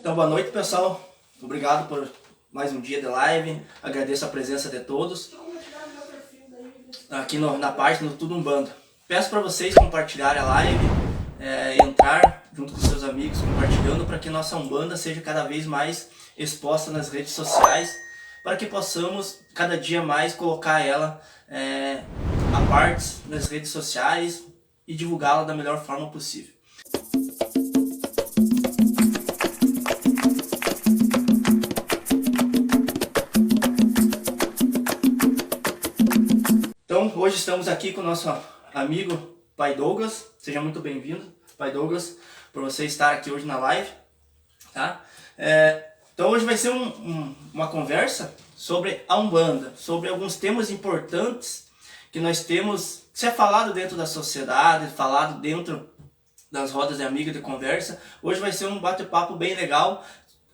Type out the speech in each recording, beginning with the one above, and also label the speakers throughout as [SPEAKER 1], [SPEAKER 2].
[SPEAKER 1] Então, boa noite, pessoal. Obrigado por mais um dia de live. Agradeço a presença de todos aqui na página do Tudo Umbanda. Peço para vocês compartilharem a live, entrar junto com seus amigos compartilhando, para que nossa Umbanda seja cada vez mais exposta nas redes sociais, para que possamos cada dia mais colocar ela a parte nas redes sociais e divulgá-la da melhor forma possível. Então, hoje estamos aqui com o nosso amigo Pai Douglas. Seja muito bem-vindo, Pai Douglas, por você estar aqui hoje na live. Tá? Então, hoje vai ser uma conversa sobre a Umbanda, sobre alguns temas importantes que nós temos, que é falado dentro da sociedade, falado dentro das rodas de amigo de conversa. Hoje vai ser um bate-papo bem legal,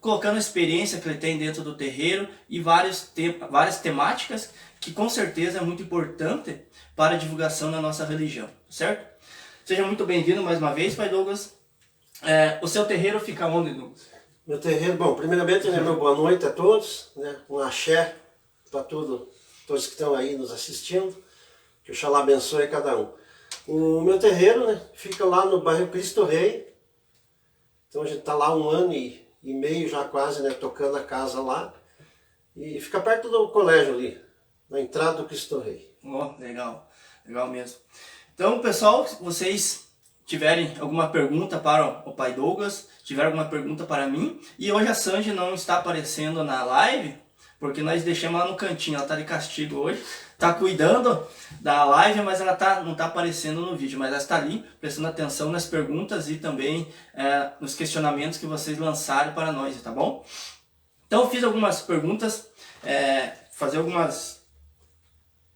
[SPEAKER 1] colocando a experiência que ele tem dentro do terreiro e várias temáticas que com certeza é muito importante para a divulgação da nossa religião, certo? Seja muito bem-vindo mais uma vez, Pai Douglas. O seu terreiro fica onde, Douglas?
[SPEAKER 2] Meu terreiro, bom, primeiramente, meu boa noite a todos, né? Um axé para todos que estão aí nos assistindo, que Oxalá abençoe cada um. O meu terreiro, né, fica lá no bairro Cristo Rei, então a gente está lá 1 ano e meio já quase, né, tocando a casa lá, e fica perto do colégio ali, na entrada do Cristo Rei.
[SPEAKER 1] Legal, legal mesmo. Então, pessoal, se vocês tiverem alguma pergunta para o Pai Douglas, tiver alguma pergunta para mim, e hoje a Sandy não está aparecendo na live, porque nós deixamos ela no cantinho, ela está de castigo hoje, está cuidando da live, mas ela não está aparecendo no vídeo, mas ela está ali, prestando atenção nas perguntas e também nos questionamentos que vocês lançaram para nós, tá bom? Então eu fiz algumas perguntas, fazer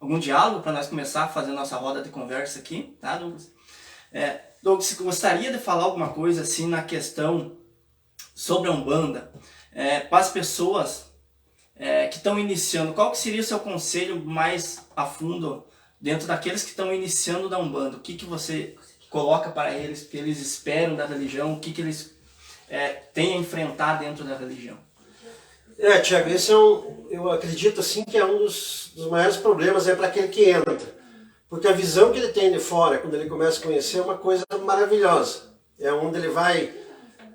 [SPEAKER 1] algum diálogo para nós começar a fazer nossa roda de conversa aqui, tá, Douglas? Douglas, você gostaria de falar alguma coisa assim na questão sobre a Umbanda, para as pessoas que estão iniciando? Qual que seria o seu conselho mais a fundo dentro daqueles que estão iniciando da Umbanda? O que você coloca para eles, que eles esperam da religião, o que eles têm a enfrentar dentro da religião?
[SPEAKER 2] Tiago, esse eu acredito assim que é um dos maiores problemas para aquele que entra. Porque a visão que ele tem de fora, quando ele começa a conhecer, é uma coisa maravilhosa. É onde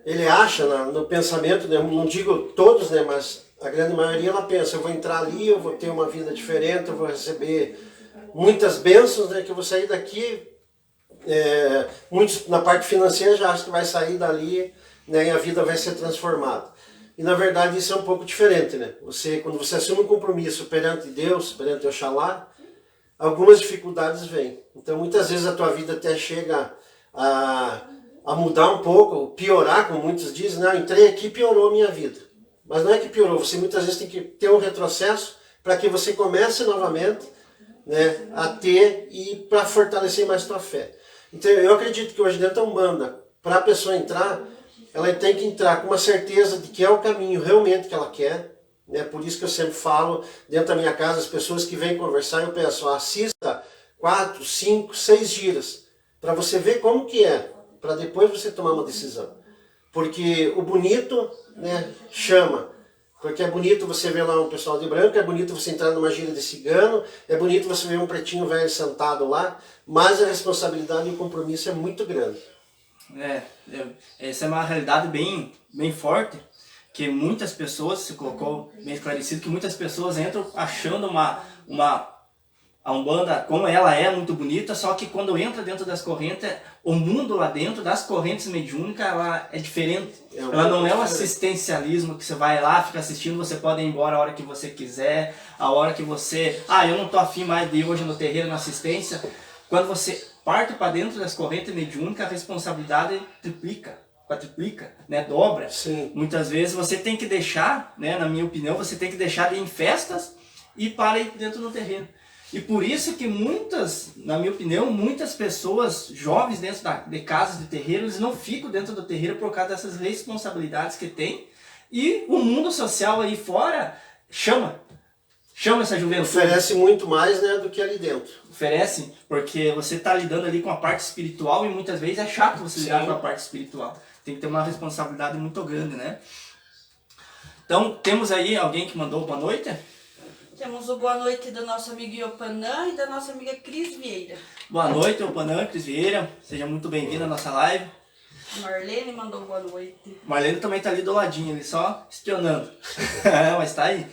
[SPEAKER 2] ele acha no pensamento, né, não digo todos, né, mas a grande maioria ela pensa, eu vou entrar ali, eu vou ter uma vida diferente, eu vou receber muitas bênçãos, né, que eu vou sair daqui, muitos na parte financeira já acham que vai sair dali, né, e a vida vai ser transformada. E na verdade isso é um pouco diferente, né? Quando você assume um compromisso perante Deus, perante Oxalá, algumas dificuldades vêm. Então muitas vezes a tua vida até chega a mudar um pouco, piorar, como muitos dizem, não, entrei aqui e piorou a minha vida. Mas não é que piorou, você muitas vezes tem que ter um retrocesso para que você comece novamente, né, a ter e para fortalecer mais tua fé. Então eu acredito que hoje dentro da Umbanda, para a pessoa entrar, ela tem que entrar com uma certeza de que é o caminho realmente que ela quer, né? Por isso que eu sempre falo, dentro da minha casa, as pessoas que vêm conversar, eu peço, assista 4, 5, 6 giras, para você ver como que é, para depois você tomar uma decisão. Porque o bonito, né, chama. Porque é bonito você ver lá um pessoal de branco, é bonito você entrar numa gira de cigano, é bonito você ver um pretinho velho sentado lá, mas a responsabilidade e o compromisso é muito grande.
[SPEAKER 1] Essa é uma realidade bem forte, que muitas pessoas, se colocou bem esclarecido, que muitas pessoas entram achando a Umbanda, como ela é muito bonita, só que quando entra dentro das correntes, o mundo lá dentro das correntes mediúnicas, ela é diferente. Ela não é um assistencialismo que você vai lá, fica assistindo, você pode ir embora a hora que você quiser, a hora que você... eu não tô afim mais de ir hoje no terreiro, na assistência. Quando você parte para dentro das correntes mediúnicas, a responsabilidade quadruplica, né, dobra.
[SPEAKER 2] Sim.
[SPEAKER 1] Muitas vezes você tem que deixar, né, na minha opinião, você tem que deixar de ir em festas e para ir dentro do terreno. E por isso que na minha opinião, muitas pessoas jovens dentro de casas de terreiro, eles não ficam dentro do terreiro por causa dessas responsabilidades que tem. E o mundo social aí fora chama essa juventude.
[SPEAKER 2] Oferece muito mais, né, do que ali dentro.
[SPEAKER 1] Oferece, porque você está lidando ali com a parte espiritual e muitas vezes é chato você lidar com a parte espiritual. tem que ter uma responsabilidade muito grande, né? Então, temos aí alguém que mandou boa noite?
[SPEAKER 3] Temos o boa noite do nosso amigo Iopanã e da nossa amiga Cris Vieira.
[SPEAKER 1] Boa noite, Iopanã, Cris Vieira. Seja muito bem-vindo à nossa live.
[SPEAKER 3] A Marlene mandou boa noite.
[SPEAKER 1] Marlene também tá ali do ladinho, ele só espionando. Mas tá aí,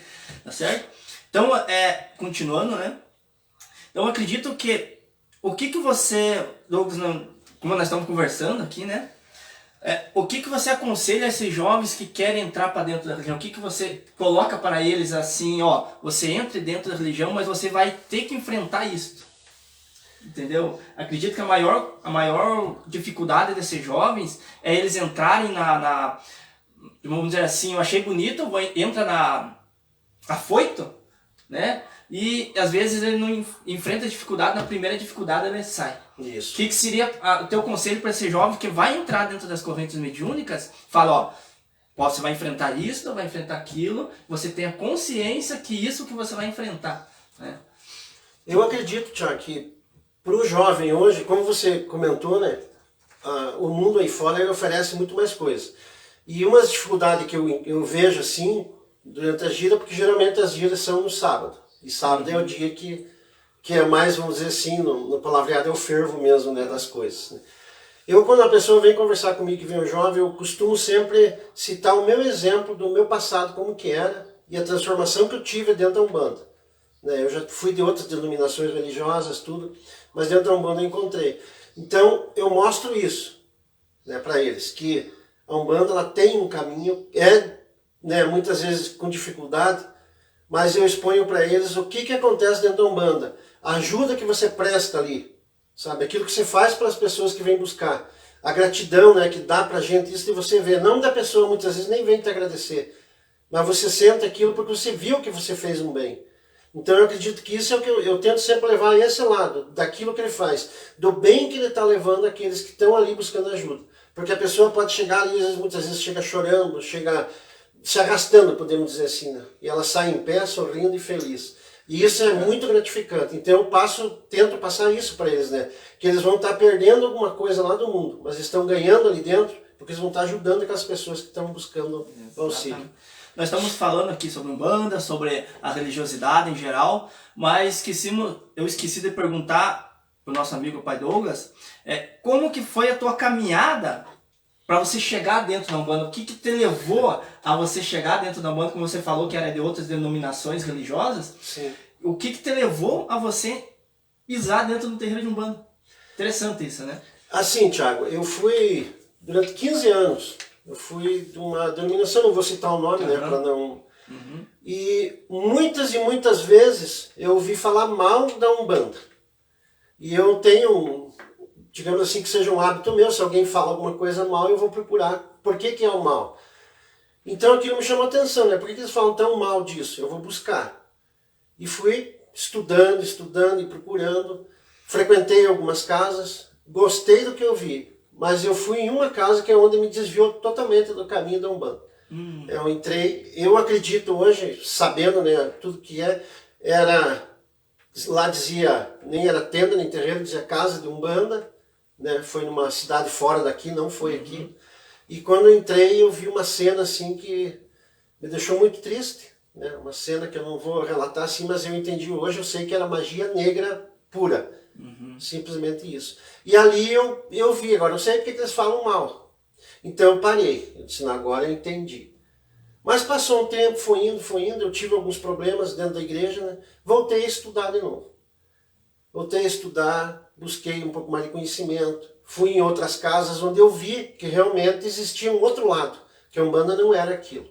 [SPEAKER 1] tá certo? Então, continuando, né? Então, eu acredito que o que você, Douglas, como nós estamos conversando aqui, né? O que você aconselha a esses jovens que querem entrar para dentro da religião? O que você coloca para eles assim, ó, você entre dentro da religião, mas você vai ter que enfrentar isso. Entendeu? Acredito que a maior dificuldade desses jovens é eles entrarem vamos dizer assim, eu achei bonito, entra na afoito, né? E às vezes ele não enfrenta a dificuldade, na primeira dificuldade ele sai.
[SPEAKER 2] Isso.
[SPEAKER 1] O que seria o teu conselho para esse jovem que vai entrar dentro das correntes mediúnicas? Fala, ó, você vai enfrentar isso, vai enfrentar aquilo, você tenha consciência que isso que você vai enfrentar, né?
[SPEAKER 2] Eu acredito, Tiago, que para o jovem hoje, como você comentou, né, o mundo aí fora ele oferece muito mais coisas. E uma dificuldade que eu vejo assim, durante a gira, porque geralmente as giras são no sábado. E sábado é o dia que é mais, vamos dizer assim, no palavreado é o fervo mesmo, né, das coisas. Né. Quando a pessoa vem conversar comigo, que vem um jovem, eu costumo sempre citar o meu exemplo do meu passado, como que era, e a transformação que eu tive dentro da Umbanda. Né, eu já fui de outras denominações religiosas, tudo, mas dentro da Umbanda eu encontrei. Então, eu mostro isso, né, para eles, que a Umbanda ela tem um caminho, né, muitas vezes com dificuldade, mas eu exponho para eles o que acontece dentro da Umbanda. A ajuda que você presta ali, sabe? Aquilo que você faz para as pessoas que vêm buscar. A gratidão, né, que dá para a gente, isso de você ver. Não da pessoa muitas vezes nem vem te agradecer, mas você sente aquilo porque você viu que você fez um bem. Então eu acredito que isso é o que eu tento sempre levar a esse lado, daquilo que ele faz, do bem que ele está levando àqueles que estão ali buscando ajuda. Porque a pessoa pode chegar ali, muitas vezes chega chorando, chega se arrastando, podemos dizer assim, né? E ela sai em pé, sorrindo e feliz. E isso é muito gratificante. Então eu tento passar isso para eles, né? Que eles vão estar perdendo alguma coisa lá do mundo, mas estão ganhando ali dentro, porque eles vão estar ajudando aquelas pessoas que estão buscando auxílio.
[SPEAKER 1] Nós estamos falando aqui sobre Umbanda, sobre a religiosidade em geral, mas eu esqueci de perguntar para o nosso amigo Pai Douglas, como que foi a tua caminhada para você chegar dentro da Umbanda? O que te levou a você chegar dentro da Umbanda, como você falou que era de outras denominações religiosas?
[SPEAKER 2] Sim.
[SPEAKER 1] O que te levou a você pisar dentro do terreiro de Umbanda? Interessante isso, né?
[SPEAKER 2] Assim, Thiago, eu fui durante 15 anos. Eu fui de uma denominação, não vou citar o nome, né, para não... E muitas vezes eu ouvi falar mal da Umbanda. E eu tenho, digamos assim, que seja um hábito meu, se alguém fala alguma coisa mal, eu vou procurar por que é o mal. Então aquilo me chamou a atenção, né? Por que eles falam tão mal disso? Eu vou buscar. E fui estudando e procurando. Frequentei algumas casas, gostei do que eu vi. Mas eu fui em uma casa que é onde me desviou totalmente do caminho da Umbanda. Eu entrei, eu acredito hoje, sabendo, né, tudo que lá dizia, nem era tenda, nem terreiro, dizia casa de Umbanda, né, foi numa cidade fora daqui, não foi aqui. E quando eu entrei, eu vi uma cena assim que me deixou muito triste, né, uma cena que eu não vou relatar assim, mas eu entendi hoje, eu sei que era magia negra pura. Simplesmente isso. E ali eu vi, agora eu sei porque eles falam mal. Então eu parei. Eu disse, agora eu entendi. Mas passou um tempo, foi indo, eu tive alguns problemas dentro da igreja, né? Voltei a estudar de novo. Voltei a estudar, busquei um pouco mais de conhecimento, fui em outras casas onde eu vi que realmente existia um outro lado, que a Umbanda não era aquilo.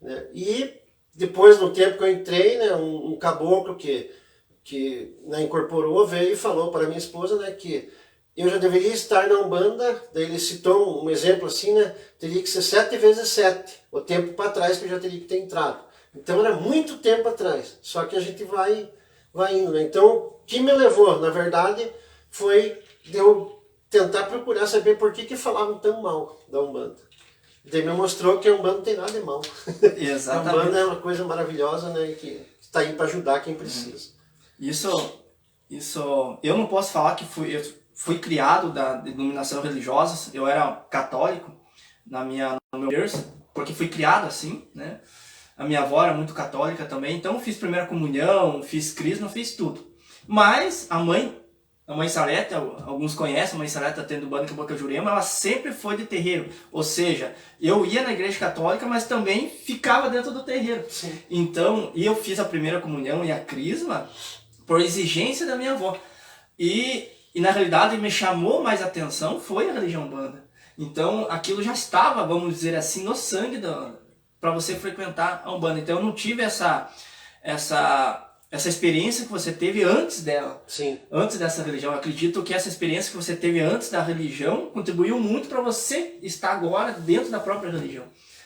[SPEAKER 2] Né? E depois, no tempo que eu entrei, né, um caboclo que né, incorporou, veio e falou para minha esposa, né, que eu já deveria estar na Umbanda. Daí ele citou um exemplo assim, né, teria que ser 7 vezes 7, o tempo para trás que eu já teria que ter entrado. Então era muito tempo atrás, só que a gente vai indo. Né? Então o que me levou, na verdade, foi de eu tentar procurar saber por que falavam tão mal da Umbanda. Daí me mostrou que a Umbanda não tem nada de mal.
[SPEAKER 1] Exatamente.
[SPEAKER 2] A Umbanda é uma coisa maravilhosa, né, que está aí para ajudar quem precisa.
[SPEAKER 1] Isso, eu não posso falar que eu fui criado da denominação religiosa, eu era católico, no meu berço, porque fui criado assim, né? A minha avó era muito católica também, então fiz primeira comunhão, fiz crisma, fiz tudo. Mas a mãe Saleta, alguns conhecem, a mãe Saleta tendo banda que Boca Jurema, ela sempre foi de terreiro. Ou seja, eu ia na igreja católica, mas também ficava dentro do terreiro.
[SPEAKER 2] Sim.
[SPEAKER 1] Então, e eu fiz a primeira comunhão e a crisma por exigência da minha avó. E na realidade me chamou mais atenção foi a religião Umbanda. Então, aquilo já estava, vamos dizer assim, no sangue para você frequentar a Umbanda. Então, eu não tive essa experiência que você teve antes dela.
[SPEAKER 2] Sim.
[SPEAKER 1] Antes dessa religião. Eu acredito que essa experiência que você teve antes da religião contribuiu muito para você estar agora dentro da própria religião.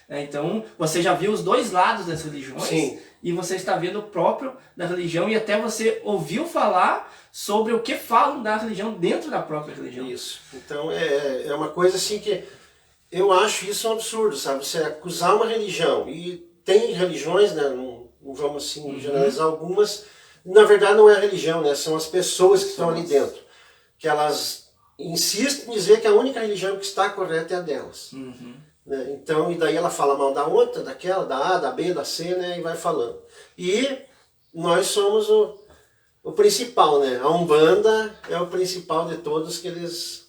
[SPEAKER 1] Então, você já viu os dois lados das religiões.
[SPEAKER 2] Sim.
[SPEAKER 1] E você está vendo o próprio da religião e até você ouviu falar sobre o que falam da religião dentro da própria religião.
[SPEAKER 2] Isso. Então, é uma coisa assim que eu acho isso um absurdo, sabe? Você acusar uma religião, e tem religiões, né? Não vamos assim generalizar algumas, na verdade não é a religião, né? São as pessoas que estão ali dentro, que elas insistem em dizer que a única religião que está correta é a delas. Né? Então, e daí ela fala mal da outra, daquela, da A, da B, da C, né? E vai falando. E nós somos o principal, né? A Umbanda é o principal de todos, que eles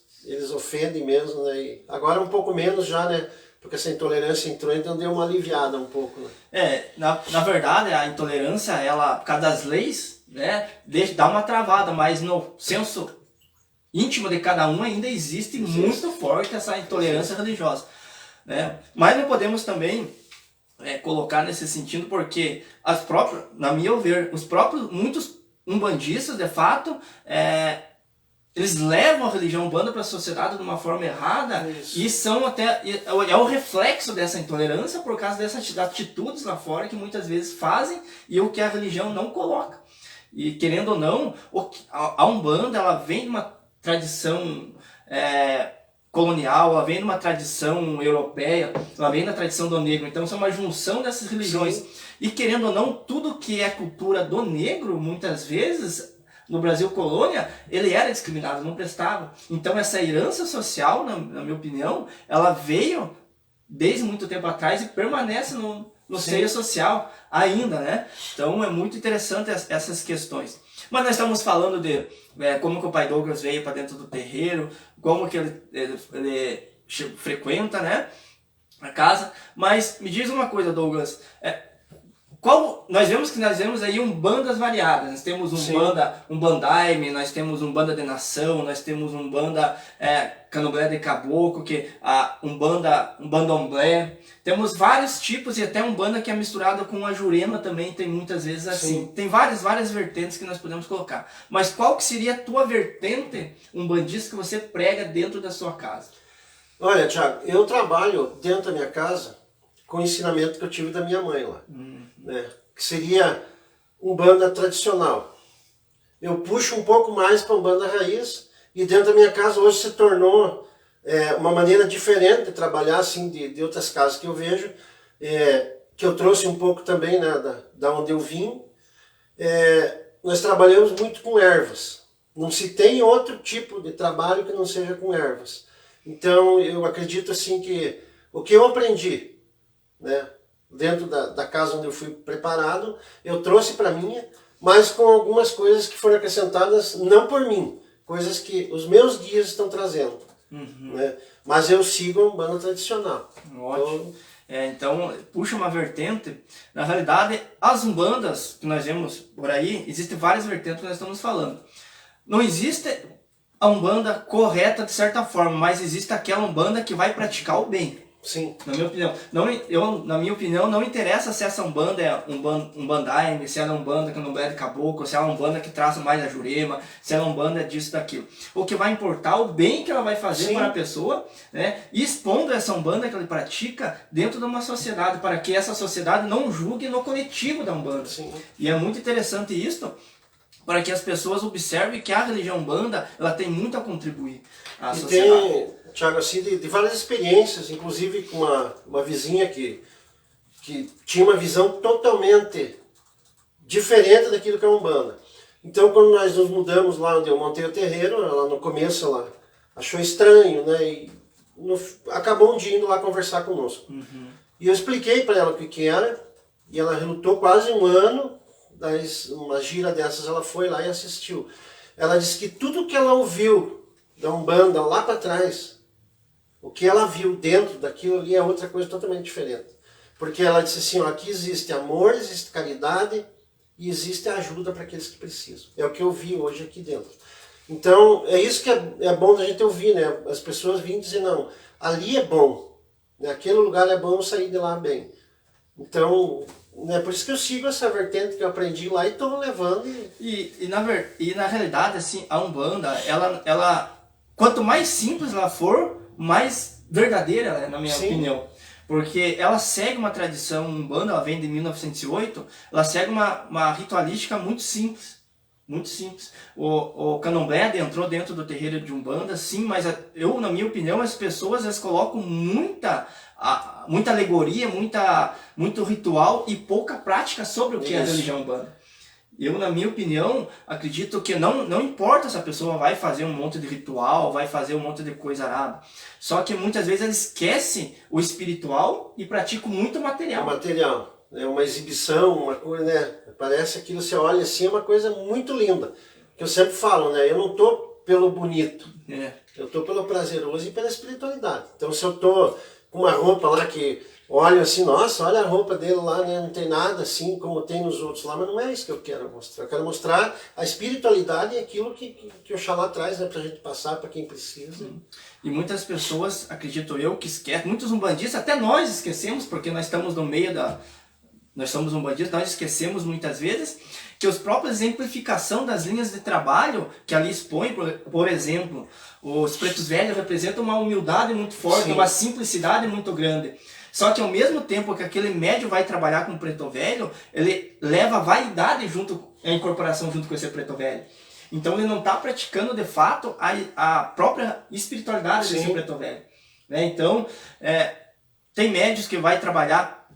[SPEAKER 2] ofendem mesmo, né? E agora um pouco menos já, né? Porque essa intolerância entrou, então deu uma aliviada um pouco, né?
[SPEAKER 1] Na verdade, a intolerância, ela, por causa das leis, né, dá uma travada, mas no senso íntimo de cada um ainda existe muito forte essa intolerância religiosa, né? Mas não podemos também colocar nesse sentido, porque as próprias, na minha ver, muitos umbandistas, de fato, eles levam a religião Umbanda para a sociedade de uma forma errada. Isso. E são até é o reflexo dessa intolerância por causa dessas atitudes lá fora que muitas vezes fazem e o que a religião não coloca. E querendo ou não, a Umbanda, ela vem de uma tradição colonial, ela vem de uma tradição europeia, ela vem da tradição do negro. Então são uma junção dessas religiões. Sim. E querendo ou não, tudo que é cultura do negro, muitas vezes no Brasil colônia, ele era discriminado, não prestava. Então essa herança social, na minha opinião, ela veio desde muito tempo atrás e permanece no seio social ainda, né? Então é muito interessante essas questões. Mas nós estamos falando de como que o pai Douglas veio para dentro do terreiro, como que ele frequenta, né, a casa. Mas me diz uma coisa, Douglas, nós vemos aí umbandas variadas. Nós temos umbandaime, nós temos umbanda de nação, nós temos umbanda candomblé de caboclo, que umbandomblé. Temos vários tipos e até umbanda que é misturada com a jurema também, tem muitas vezes assim. Sim. Tem várias vertentes que nós podemos colocar. Mas qual que seria a tua vertente umbandista que você prega dentro da sua casa?
[SPEAKER 2] Olha, Thiago, eu trabalho dentro da minha casa com o ensinamento que eu tive da minha mãe lá. Né, que seria Umbanda tradicional. Eu puxo um pouco mais para Umbanda raiz, e dentro da minha casa hoje se tornou uma maneira diferente de trabalhar, assim, de outras casas que eu vejo, que eu trouxe um pouco também, né, da onde eu vim. Nós trabalhamos muito com ervas. Não se tem outro tipo de trabalho que não seja com ervas. Então eu acredito assim que o que eu aprendi, né, dentro da casa onde eu fui preparado, eu trouxe para minha, mas com algumas coisas que foram acrescentadas não por mim, coisas que os meus guias estão trazendo. Né? Mas eu sigo a Umbanda tradicional.
[SPEAKER 1] Ótimo. Então, puxa uma vertente. Na realidade, as umbandas que nós vemos por aí, existem várias vertentes que nós estamos falando. Não existe a umbanda correta de certa forma, mas existe aquela umbanda que vai praticar o bem.
[SPEAKER 2] Sim.
[SPEAKER 1] Na minha opinião. Na minha opinião, não interessa se essa umbanda é umbandaime, se ela é umbanda candomblé de caboclo, se ela é umbanda que traça mais a jurema, se ela é umbanda disso, daquilo. O que vai importar é o bem que ela vai fazer para a pessoa, né? E expondo essa umbanda que ela pratica dentro de uma sociedade, para que essa sociedade não julgue no coletivo da umbanda.
[SPEAKER 2] Sim.
[SPEAKER 1] E é muito interessante isso, para que as pessoas observem que a religião umbanda, ela tem muito a contribuir à sociedade.
[SPEAKER 2] Tem, Thiago, assim, de várias experiências, inclusive com uma vizinha que tinha uma visão totalmente diferente daquilo que é a Umbanda. Então, quando nós nos mudamos lá onde eu montei o terreiro, ela no começo ela achou estranho, né? acabou um dia indo lá conversar conosco. E eu expliquei para ela o que era, e ela relutou quase um ano, daí uma gira dessas ela foi lá e assistiu. Ela disse que tudo que ela ouviu da Umbanda lá para trás, o que ela viu dentro daquilo ali é outra coisa totalmente diferente. Porque ela disse assim, ó, aqui existe amor, existe caridade e existe ajuda para aqueles que precisam. É o que eu vi hoje aqui dentro. Então, é isso que é bom da gente ouvir, né? As pessoas virem dizer, não, ali é bom, né? Aquele lugar é bom, eu sair de lá bem. Então, né, por isso que eu sigo essa vertente que eu aprendi lá e estou levando.
[SPEAKER 1] E na realidade, assim, a Umbanda, ela quanto mais simples ela for, mais verdadeira ela é, na minha opinião. Porque ela segue uma tradição Umbanda, ela vem de 1908, ela segue uma ritualística muito simples. Muito simples. O Candomblé adentrou dentro do terreiro de Umbanda, sim, mas eu, na minha opinião, as pessoas elas colocam muita alegoria, muito ritual e pouca prática sobre o que é a religião Umbanda. Eu, na minha opinião, acredito que não importa se a pessoa vai fazer um monte de ritual, vai fazer um monte de coisa arada. Só que muitas vezes ela esquece o espiritual e pratica muito material.
[SPEAKER 2] O material. É uma exibição, uma coisa, né? Parece aquilo, você olha assim, é uma coisa muito linda. Que eu sempre falo, né? Eu não estou pelo bonito. Eu estou pelo prazeroso e pela espiritualidade. Então, se eu estou com uma roupa lá que olho assim, nossa, olha a roupa dele lá, né? Não tem nada assim como tem nos outros lá, mas não é isso que eu quero mostrar. Eu quero mostrar a espiritualidade e aquilo que o Oxalá traz, né? Pra gente passar para quem precisa.
[SPEAKER 1] E muitas pessoas, acredito eu, que esquecem, muitos umbandistas, até nós esquecemos, porque nós estamos no meio nós somos umbandistas, nós esquecemos muitas vezes que os próprios exemplificação das linhas de trabalho que ali expõe, por exemplo, os pretos velhos representam uma humildade muito forte, uma simplicidade muito grande. Só que ao mesmo tempo que aquele médio vai trabalhar com o preto velho, ele leva a vaidade junto, a incorporação junto com esse preto velho. Então ele não está praticando de fato a própria espiritualidade desse preto velho. Né? Então, tem médios que vai trabalhar,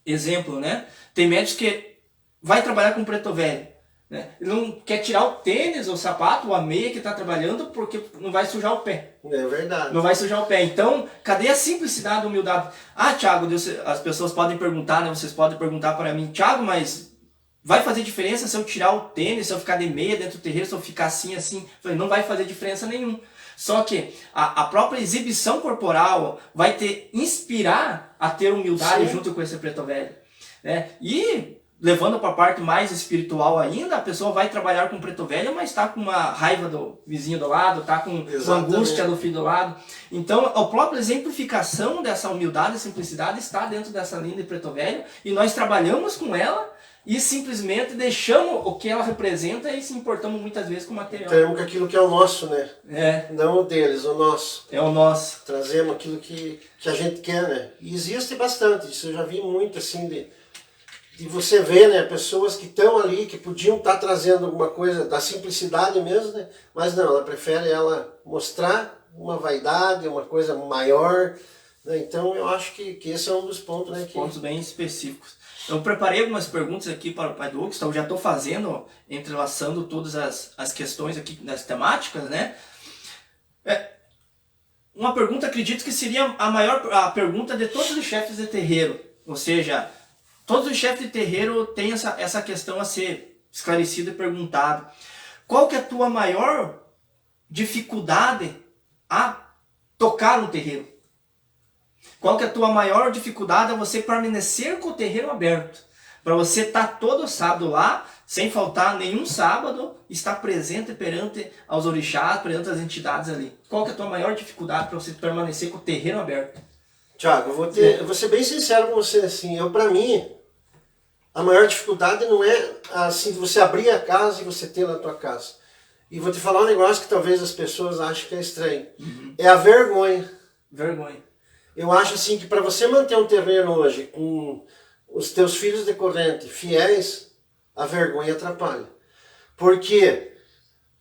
[SPEAKER 1] exemplo, né? Tem médios que vai trabalhar com preto velho. Né? Ele não quer tirar o tênis, o sapato, ou a meia que está trabalhando porque não vai sujar o pé.
[SPEAKER 2] É verdade.
[SPEAKER 1] Não vai sujar o pé. Então, cadê a simplicidade, a humildade? Ah, Thiago, as pessoas podem perguntar, né? Vocês podem perguntar para mim, Thiago, mas vai fazer diferença se eu tirar o tênis, se eu ficar de meia dentro do terreiro, se eu ficar assim, assim? Eu falei, não vai fazer diferença nenhuma. Só que a própria exibição corporal vai inspirar a ter humildade junto com esse preto velho. Né? E levando para a parte mais espiritual ainda, a pessoa vai trabalhar com preto velho, mas está com uma raiva do vizinho do lado, está com uma angústia do filho do lado. Então, a própria exemplificação dessa humildade e simplicidade está dentro dessa linha de preto velho, e nós trabalhamos com ela e simplesmente deixamos o que ela representa e se importamos muitas vezes com o material.
[SPEAKER 2] Temos aquilo que é o nosso, né? Não o deles, o nosso.
[SPEAKER 1] É o nosso.
[SPEAKER 2] Trazemos aquilo que a gente quer, né? E existe bastante, isso eu já vi muito, assim, de você ver, né, pessoas que estão ali, que podiam estar trazendo alguma coisa da simplicidade mesmo, né? Mas não, ela prefere mostrar uma vaidade, uma coisa maior, né? Então eu acho que esse é um dos pontos, né?
[SPEAKER 1] Pontos bem específicos. Eu preparei algumas perguntas aqui para o Pai Douglas, então eu já estou fazendo, entrelaçando todas as questões aqui das temáticas, né? Uma pergunta, acredito que seria a pergunta de todos os chefes de terreiro, ou seja, todos os chefes de terreiro têm essa questão a ser esclarecida e perguntada. Qual que é a tua maior dificuldade a tocar no terreiro? Qual que é a tua maior dificuldade a você permanecer com o terreiro aberto? Para você estar todo sábado lá, sem faltar nenhum sábado, estar presente perante aos orixás, perante as entidades ali. Qual que é a tua maior dificuldade para você permanecer com o terreiro aberto?
[SPEAKER 2] Tiago, eu vou ser bem sincero com você, assim, para mim, a maior dificuldade não é assim, você abrir a casa e você ter na tua casa. E vou te falar um negócio que talvez as pessoas achem que é estranho. É a vergonha.
[SPEAKER 1] Vergonha.
[SPEAKER 2] Eu acho assim que para você manter um terreiro hoje com os teus filhos de corrente fiéis, a vergonha atrapalha. Porque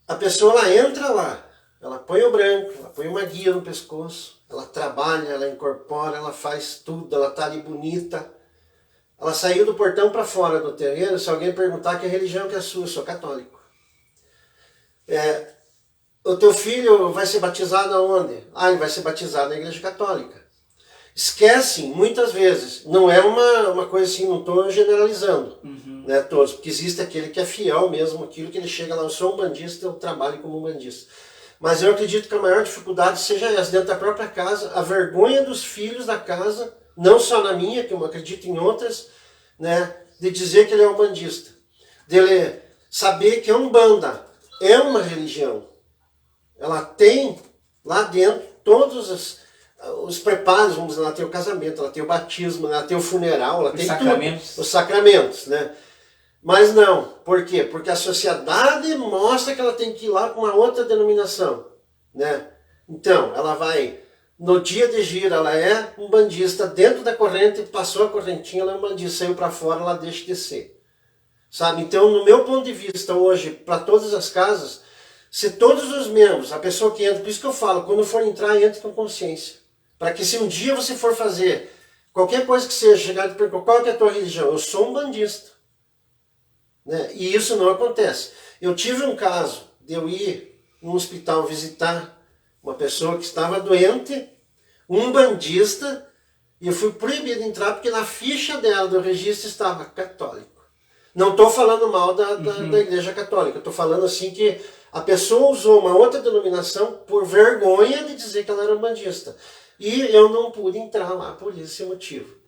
[SPEAKER 2] a pessoa ela entra lá, ela põe o branco, ela põe uma guia no pescoço, ela trabalha, ela incorpora, ela faz tudo, ela tá ali bonita. Ela saiu do portão para fora do terreiro, se alguém perguntar que religião que é a sua, eu sou católico. o teu filho vai ser batizado aonde? Ah, ele vai ser batizado na igreja católica. Esquecem, muitas vezes, não é uma coisa assim, não estou generalizando, né, todos, porque existe aquele que é fiel mesmo, aquilo que ele chega lá, eu sou um bandista, eu trabalho como um bandista. Mas eu acredito que a maior dificuldade seja essa, dentro da própria casa, a vergonha dos filhos da casa, não só na minha, que eu acredito em outras, né, de dizer que ele é um bandista. Dele saber que a Umbanda é uma religião. Ela tem lá dentro todos os preparos, vamos dizer, ela tem o casamento, ela tem o batismo, ela tem o funeral, ela tem
[SPEAKER 1] sacramentos.
[SPEAKER 2] tudo. Os sacramentos, né? Mas não. Por quê? Porque a sociedade mostra que ela tem que ir lá com uma outra denominação, né? Então, ela vai, no dia de gira, ela é um bandista dentro da corrente, passou a correntinha, ela é um bandista, saiu para fora, ela deixa de ser. Sabe? Então, no meu ponto de vista hoje, para todas as casas, se todos os membros, a pessoa que entra, por isso que eu falo, quando for entrar, entre com consciência. Para que se um dia você for fazer qualquer coisa que seja, chegar e perguntar qual é a tua religião, eu sou um bandista. Né? E isso não acontece. Eu tive um caso de eu ir num hospital visitar uma pessoa que estava doente, um bandista, e eu fui proibido de entrar porque na ficha dela do registro estava católico. Não estou falando mal da igreja católica, estou falando assim que a pessoa usou uma outra denominação por vergonha de dizer que ela era bandista. E eu não pude entrar lá por esse motivo.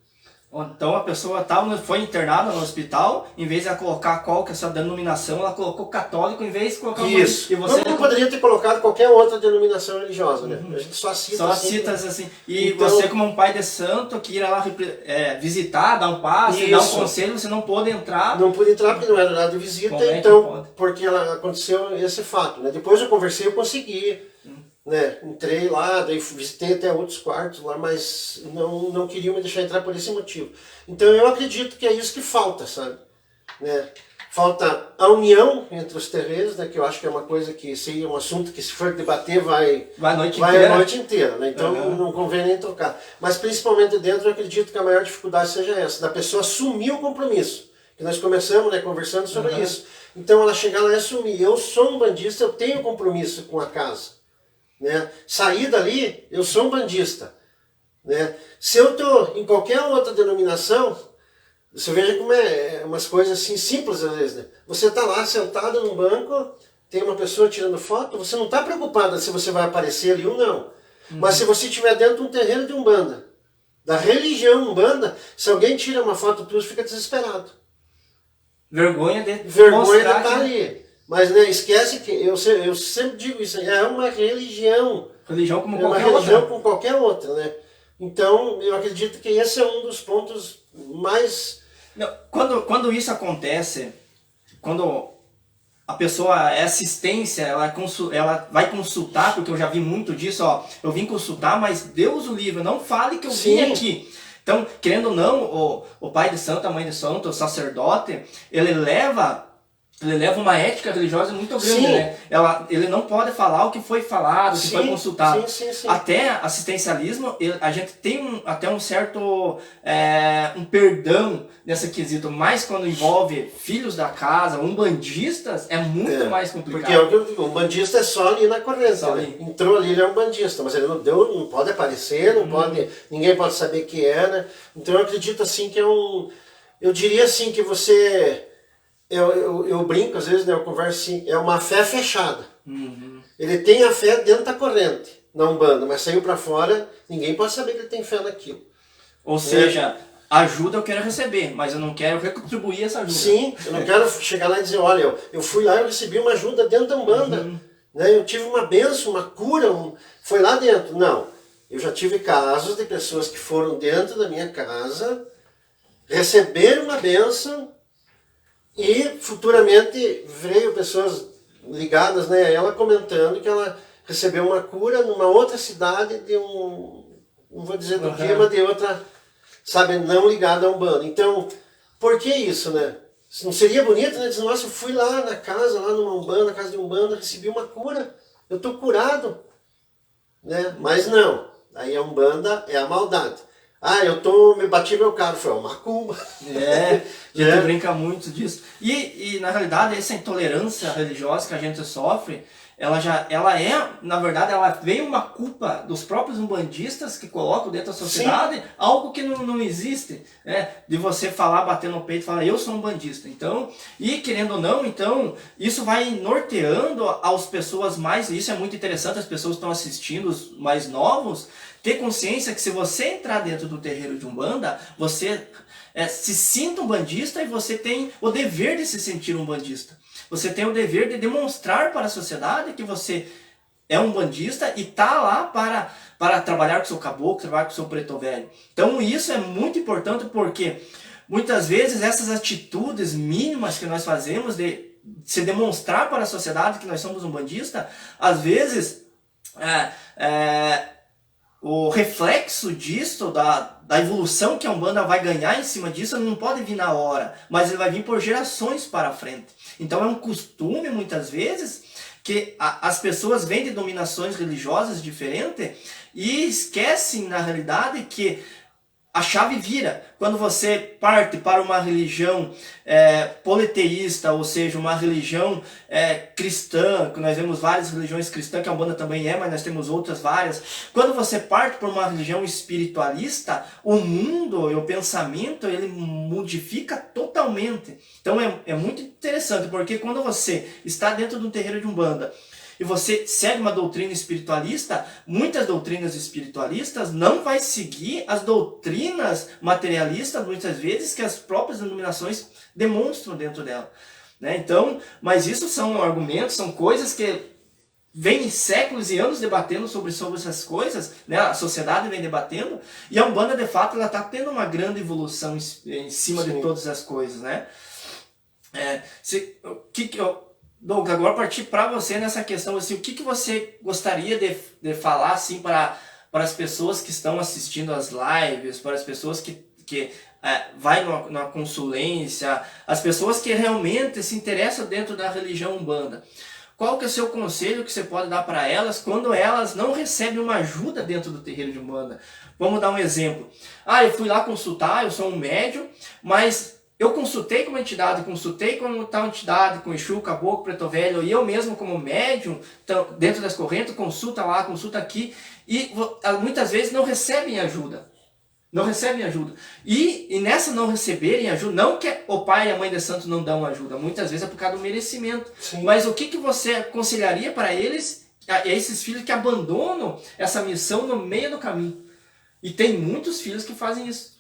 [SPEAKER 1] Então a pessoa foi internada no hospital, em vez de ela colocar qual que é a sua denominação, ela colocou católico em vez de colocar
[SPEAKER 2] isso.
[SPEAKER 1] E você
[SPEAKER 2] não poderia ter colocado qualquer outra denominação religiosa, né? A gente só cita
[SPEAKER 1] assim. E então, você, como um pai de santo, que ir lá visitar, dar um passe, dar um conselho, você não pôde entrar.
[SPEAKER 2] Não pude entrar porque não era nada de visita, então, porque aconteceu esse fato. Né? Depois eu conversei, eu consegui. Né? Entrei lá, daí visitei até outros quartos lá, mas não queriam me deixar entrar por esse motivo. Então eu acredito que é isso que falta, sabe? Né? Falta a união entre os terreiros, né? Que eu acho que é uma coisa que seria um assunto que se for debater vai a noite inteira, né? Então não convém nem tocar. Mas principalmente dentro eu acredito que a maior dificuldade seja essa, da pessoa assumir o compromisso. Que nós começamos, né, conversando sobre isso. Então ela chegar lá e assumir, eu sou um bandista, eu tenho compromisso com a casa. Né? Sair dali, eu sou um bandista. Né? Se eu estou em qualquer outra denominação, você veja como é umas coisas assim simples às vezes. Né? Você está lá sentado num banco, tem uma pessoa tirando foto, você não está preocupado se você vai aparecer ali ou não. Mas se você estiver dentro de um terreiro de Umbanda, da religião Umbanda, se alguém tira uma foto tua, você fica desesperado.
[SPEAKER 1] Vergonha de
[SPEAKER 2] estar ali. Mas né, esquece que, eu sempre digo isso, é uma religião.
[SPEAKER 1] Religião como qualquer outra.
[SPEAKER 2] É uma religião como qualquer outra, né? Então, eu acredito que esse é um dos pontos mais...
[SPEAKER 1] Não, quando isso acontece, quando a pessoa é assistência, ela vai consultar, porque eu já vi muito disso, ó, eu vim consultar, mas Deus o livre, não fale que eu vim aqui. Então, querendo ou não, o pai de santo, a mãe de santo, o sacerdote, ele leva uma ética religiosa muito grande, né? Ele não pode falar o que foi falado, o que foi consultado.
[SPEAKER 2] Sim.
[SPEAKER 1] Até assistencialismo, a gente tem até um certo um perdão nesse quesito, mas quando envolve filhos da casa, umbandistas, é muito mais complicado.
[SPEAKER 2] Porque o bandista é só ali na corrente, né? Entrou ali, ele é um bandista, mas ele não pode aparecer, ninguém pode saber que é, né? Então eu acredito assim que eu diria assim que você... Eu brinco, às vezes, né, eu converso assim, é uma fé fechada. Ele tem a fé dentro da corrente, na Umbanda, mas saiu para fora, ninguém pode saber que ele tem fé naquilo.
[SPEAKER 1] Ou seja, ajuda eu quero receber, mas eu não quero retribuir essa ajuda.
[SPEAKER 2] Sim, eu não quero chegar lá e dizer, olha, eu fui lá e eu recebi uma ajuda dentro da Umbanda. Né, eu tive uma bênção, uma cura, foi lá dentro. Não, eu já tive casos de pessoas que foram dentro da minha casa, receberam uma bênção, e futuramente veio pessoas ligadas, né, a ela comentando que ela recebeu uma cura numa outra cidade de não vou dizer do que, mas de outra, sabe, não ligada a Umbanda. Então, por que isso, né? Não seria bonito, né? Dizer, nossa, eu fui lá na casa, lá numa Umbanda, na casa de Umbanda, recebi uma cura, eu estou curado. Né? Mas não, aí a Umbanda é a maldade. Ah, me bati meu carro, foi uma macumba.
[SPEAKER 1] A gente brinca muito disso. E na realidade, essa intolerância religiosa que a gente sofre, ela é, na verdade, ela vem uma culpa dos próprios umbandistas que colocam dentro da sociedade. Sim. Algo que não existe, né? De você falar, bater no peito e falar, eu sou umbandista. Então, e querendo ou não, então, isso vai norteando as pessoas mais, e isso é muito interessante, as pessoas que estão assistindo, os mais novos, ter consciência que se você entrar dentro do terreiro de Umbanda, você se sinta umbandista e você tem o dever de se sentir umbandista. Você tem o dever de demonstrar para a sociedade que você é umbandista e está lá para trabalhar com o seu caboclo, trabalhar com o seu preto velho. Então isso é muito importante porque muitas vezes essas atitudes mínimas que nós fazemos de se demonstrar para a sociedade que nós somos umbandistas, às vezes o reflexo disso, da evolução que a Umbanda vai ganhar em cima disso, não pode vir na hora, mas ele vai vir por gerações para frente. Então é um costume, muitas vezes, que as pessoas vêm de dominações religiosas diferentes e esquecem, na realidade, que a chave vira. Quando você parte para uma religião politeísta, ou seja, uma religião cristã, que nós vemos várias religiões cristãs, que a Umbanda também é, mas nós temos outras várias. Quando você parte para uma religião espiritualista, o mundo e o pensamento, ele modifica totalmente. Então é muito interessante, porque quando você está dentro de um terreiro de Umbanda, e você segue uma doutrina espiritualista, muitas doutrinas espiritualistas não vai seguir as doutrinas materialistas, muitas vezes, que as próprias denominações demonstram dentro dela. Né? Então, mas isso são argumentos, são coisas que vem séculos e anos debatendo sobre essas coisas, né? A sociedade vem debatendo, e a Umbanda, de fato, ela está tendo uma grande evolução em cima de todas as coisas. Né? Douglas, agora partir para você nessa questão, assim, o que você gostaria de falar assim, para as pessoas que estão assistindo as lives, para as pessoas que vai na consulência, as pessoas que realmente se interessam dentro da religião Umbanda? Qual que é o seu conselho que você pode dar para elas quando elas não recebem uma ajuda dentro do terreiro de Umbanda? Vamos dar um exemplo. Eu fui lá consultar, eu sou um médium, mas eu consultei com uma entidade, consultei com tal entidade, com Exu, Caboclo, Preto Velho, e eu mesmo como médium, dentro das correntes, consulta lá, consulta aqui, e muitas vezes não recebem ajuda. Não recebem ajuda. E nessa não receberem ajuda, não que o pai e a mãe de santo não dão ajuda, muitas vezes é por causa do merecimento. Sim. Mas o que você aconselharia para eles, a esses filhos que abandonam essa missão no meio do caminho? E tem muitos filhos que fazem isso.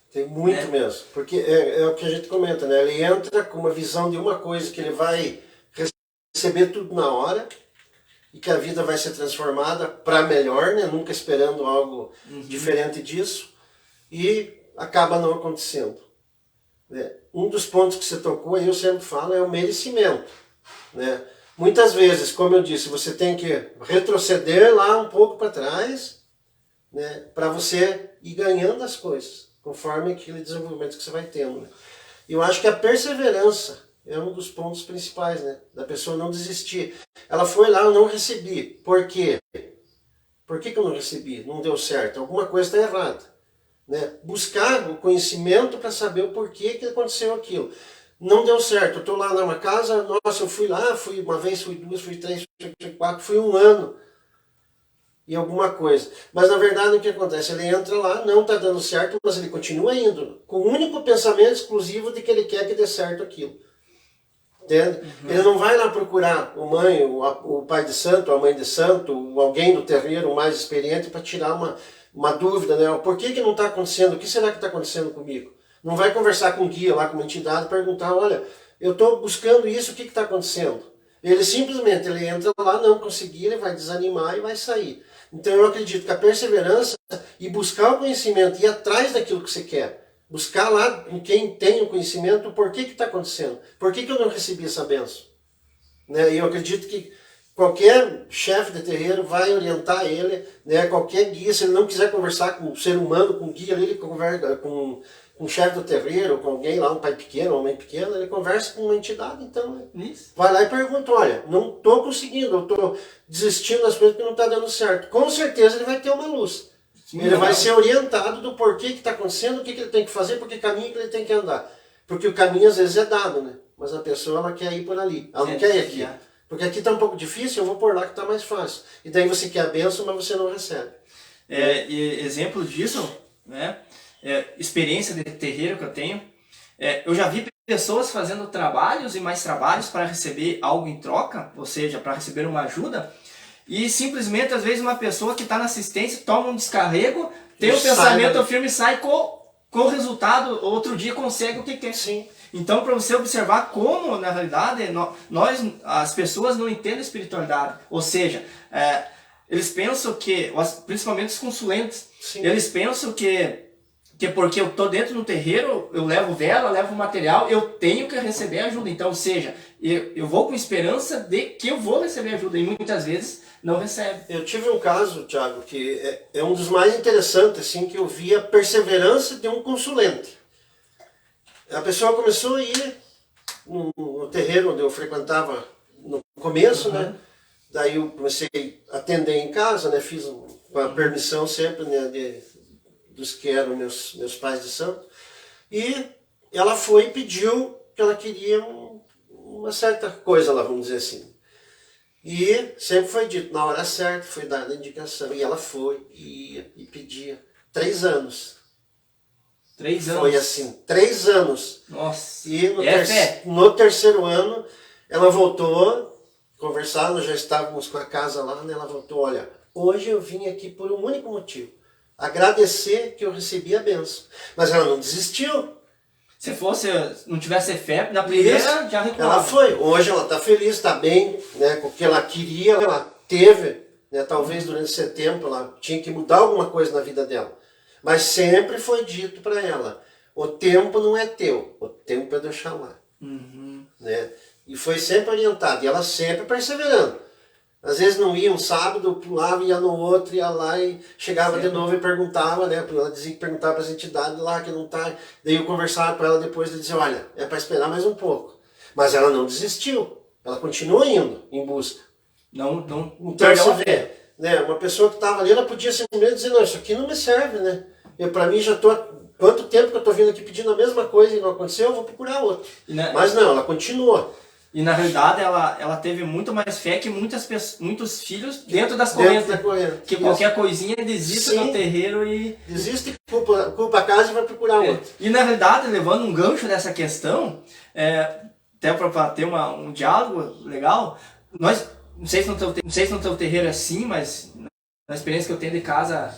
[SPEAKER 2] Tem muito mesmo, porque é o que a gente comenta, né? Ele entra com uma visão de uma coisa que ele vai receber tudo na hora e que a vida vai ser transformada para melhor, né? Nunca esperando algo diferente disso, e acaba não acontecendo. Né? Um dos pontos que você tocou aí, eu sempre falo, é o merecimento. Né? Muitas vezes, como eu disse, você tem que retroceder lá um pouco para trás, né? Para você ir ganhando as coisas conforme aquele desenvolvimento que você vai tendo. Né? E eu acho que a perseverança é um dos pontos principais, né? Da pessoa não desistir. Ela foi lá, eu não recebi. Por quê? Por que eu não recebi? Não deu certo. Alguma coisa está errada. Né? Buscar o conhecimento para saber o porquê que aconteceu aquilo. Não deu certo. Eu estou lá numa casa, nossa, eu fui lá, fui uma vez, fui duas, fui três, fui quatro, fui um ano. E alguma coisa. Mas na verdade o que acontece? Ele entra lá, não está dando certo, mas ele continua indo, com o único pensamento exclusivo de que ele quer que dê certo aquilo. Entende? Ele não vai lá procurar o pai de santo, a mãe de santo, alguém do terreiro mais experiente para tirar uma dúvida, né? Por que não está acontecendo? O que será que está acontecendo comigo? Não vai conversar com um guia lá, com uma entidade, e perguntar, olha, eu estou buscando isso, o que está acontecendo? Ele simplesmente entra lá, não conseguir, ele vai desanimar e vai sair. Então eu acredito que a perseverança e buscar o conhecimento, ir atrás daquilo que você quer, buscar lá em quem tem o conhecimento, por que está acontecendo, por que eu não recebi essa bênção. Né? E eu acredito que qualquer chefe de terreiro vai orientar ele, né? Qualquer guia, se ele não quiser conversar com um ser humano, com um guia, ele conversa com um chefe do terreiro, com alguém lá, um pai pequeno, uma mãe pequena, ele conversa com uma entidade, então vai lá e pergunta, olha, não estou conseguindo, eu estou desistindo das coisas porque não está dando certo. Com certeza ele vai ter uma luz. Sim, ele vai ser orientado do porquê que está acontecendo, o que ele tem que fazer, por que caminho que ele tem que andar. Porque o caminho às vezes é dado, né? Mas a pessoa ela quer ir por ali, ela não quer ir aqui. Porque aqui está um pouco difícil, eu vou por lá que está mais fácil. E daí você quer a bênção, mas você não recebe.
[SPEAKER 1] E exemplo disso, né? Experiência de terreiro que eu tenho, eu já vi pessoas fazendo trabalhos e mais trabalhos para receber algo em troca, ou seja, para receber uma ajuda, e simplesmente às vezes uma pessoa que está na assistência toma um descarrego, tem um pensamento firme e sai com o resultado, outro dia consegue o que quer.
[SPEAKER 2] Sim.
[SPEAKER 1] Então, para você observar como, na realidade, as pessoas não entendem espiritualidade. Ou seja, eles pensam que, principalmente os consulentes,
[SPEAKER 2] Sim.
[SPEAKER 1] eles pensam que porque eu estou dentro do terreiro, eu levo vela, levo material, eu tenho que receber ajuda. Então, ou seja, eu vou com esperança de que eu vou receber ajuda, e muitas vezes não recebe.
[SPEAKER 2] Eu tive um caso, Thiago, que é um dos mais interessantes, assim, que eu vi a perseverança de um consulente. A pessoa começou a ir no terreiro onde eu frequentava no começo, né? Daí eu comecei a atender em casa, né? Fiz com a permissão sempre, né, dos que eram meus pais de santo. E ela foi e pediu que ela queria uma certa coisa lá, vamos dizer assim. E sempre foi dito, na hora certa, foi dada a indicação. E ela foi e pedia 3 anos.
[SPEAKER 1] 3 anos?
[SPEAKER 2] Foi assim, 3 anos.
[SPEAKER 1] Nossa.
[SPEAKER 2] E no terceiro ano, ela voltou, conversar, nós já estávamos com a casa lá, né? Ela voltou, olha, hoje eu vim aqui por um único motivo. Agradecer que eu recebi a bênção. Mas ela não desistiu.
[SPEAKER 1] Se não tivesse fé, na primeira já recuava.
[SPEAKER 2] Ela foi. Hoje ela está feliz, está bem, né, com o que ela queria, ela teve, né, talvez durante esse tempo ela tinha que mudar alguma coisa na vida dela. Mas sempre foi dito para ela, o tempo não é teu, o tempo é do Oxalá. Né? E foi sempre orientada, e ela sempre perseverando. Às vezes não ia um sábado, pulava, ia no outro, ia lá e chegava de novo e perguntava, né? Ela dizia que perguntava para as entidades lá que não está. Daí eu conversava com ela depois e dizia, olha, é para esperar mais um pouco. Mas ela não desistiu, ela continuou indo em busca.
[SPEAKER 1] Não
[SPEAKER 2] então você vê, né? Uma pessoa que estava ali, ela podia simplesmente dizer, não, isso aqui não me serve, né? Para mim já estou... Quanto tempo que eu estou vindo aqui pedindo a mesma coisa e não aconteceu, eu vou procurar outro. Mas não, ela continua.
[SPEAKER 1] E na realidade ela teve muito mais fé que muitos filhos dentro das correntes. Que qualquer coisinha desiste no terreiro e...
[SPEAKER 2] Desiste, culpa a casa e vai procurar outro.
[SPEAKER 1] E na realidade, levando um gancho dessa questão, até para ter um diálogo legal, não sei se no teu terreiro é assim, mas na experiência que eu tenho de casa,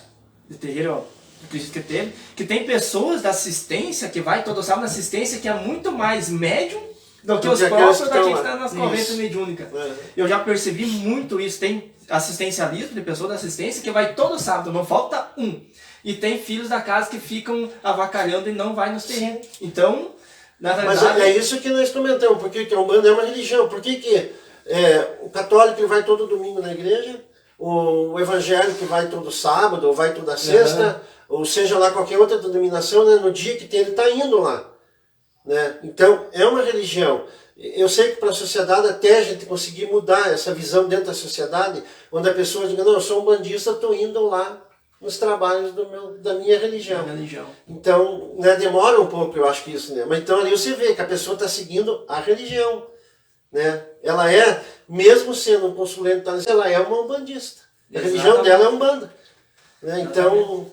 [SPEAKER 1] de terreiro, eu acredito que teve, que tem pessoas da assistência, que vai todo sábado na assistência, que é muito mais médium do que os próprios daqui que estão nas correntes mediúnicas. Eu já percebi muito isso. Tem assistencialismo de pessoa da assistência que vai todo sábado, não falta um. E tem filhos da casa que ficam avacalhando e não vai nos terrenos. Então, na verdade...
[SPEAKER 2] Mas é isso que nós comentamos, porque a Umbanda é uma religião. Por que o católico vai todo domingo na igreja, o evangélico vai todo sábado, ou vai toda sexta, ou seja lá qualquer outra denominação, né, no dia que tem, ele está indo lá. Né? Então, é uma religião. Eu sei que para a sociedade, até a gente conseguir mudar essa visão dentro da sociedade, onde a pessoa diga, não, eu sou um bandista, estou indo lá nos trabalhos da minha religião. Então, né, demora um pouco, eu acho que isso. Né? Mas então ali você vê que a pessoa está seguindo a religião. Né? Ela mesmo sendo um consulente, ela é uma umbandista. A religião dela é umbanda. Né? Então...